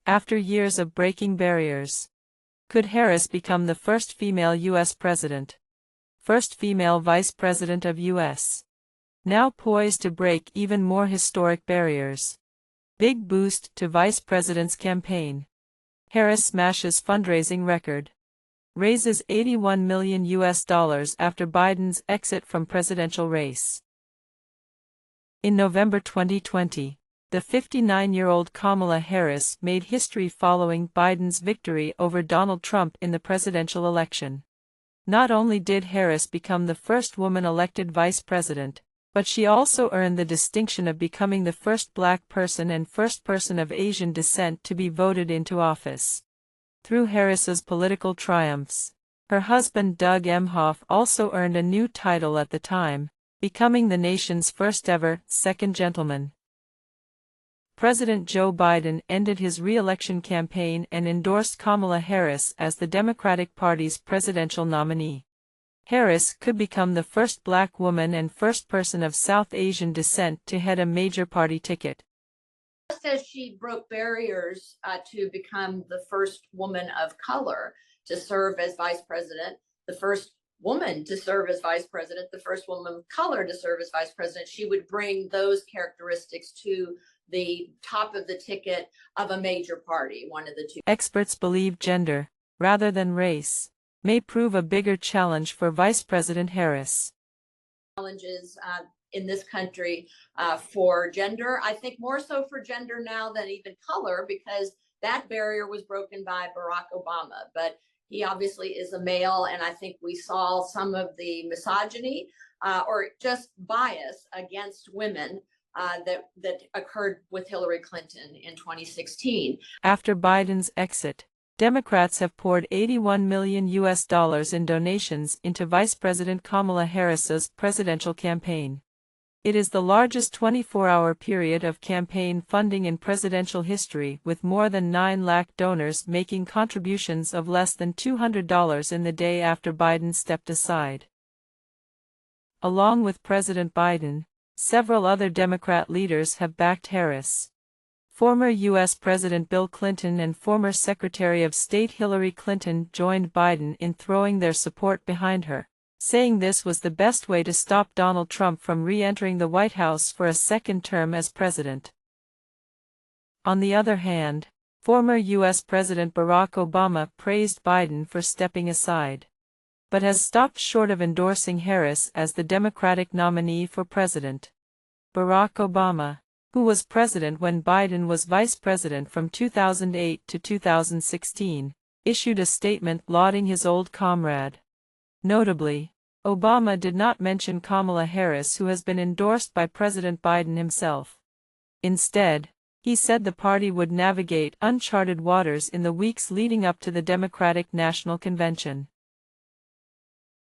After years of breaking barriers, could Harris become the first female U.S. president? First female vice president of U.S. Now poised to break even more historic barriers. Big boost to vice president's campaign. Harris smashes fundraising record. Raises $81 million after Biden's exit from presidential race. In November 2020, the 59-year-old Kamala Harris made history following Biden's victory over Donald Trump in the presidential election. Not only did Harris become the first woman elected vice president, but she also earned the distinction of becoming the first black person and first person of Asian descent to be voted into office. Through Harris's political triumphs, her husband Doug Emhoff also earned a new title at the time, becoming the nation's first-ever second gentleman. President Joe Biden ended his re-election campaign and endorsed Kamala Harris as the Democratic Party's presidential nominee. Harris could become the first black woman and first person of South Asian descent to head a major party ticket. Just as she broke barriers to become the first woman of color to serve as vice president, the first woman to serve as vice president, the first woman of color to serve as vice president, she would bring those characteristics to the top of the ticket of a major party, one of the two. Experts believe gender, rather than race, may prove a bigger challenge for Vice President Harris. Challenges in this country for gender, I think more so for gender now than even color, because that barrier was broken by Barack Obama. But he obviously is a male, and I think we saw some of the misogyny or just bias against women that occurred with Hillary Clinton in 2016. After Biden's exit, Democrats have poured $81 million in donations into Vice President Kamala Harris's presidential campaign. It is the largest 24-hour period of campaign funding in presidential history, with more than 9 lakh donors making contributions of less than $200 in the day after Biden stepped aside. Along with President Biden, several other Democrat leaders have backed Harris. Former U.S. President Bill Clinton and former Secretary of State Hillary Clinton joined Biden in throwing their support behind her, saying this was the best way to stop Donald Trump from re-entering the White House for a second term as president. On the other hand, former U.S. President Barack Obama praised Biden for stepping aside, but has stopped short of endorsing Harris as the Democratic nominee for president. Barack Obama, who was president when Biden was vice president from 2008 to 2016, issued a statement lauding his old comrade. Notably, Obama did not mention Kamala Harris, who has been endorsed by President Biden himself. Instead, he said the party would navigate uncharted waters in the weeks leading up to the Democratic National Convention.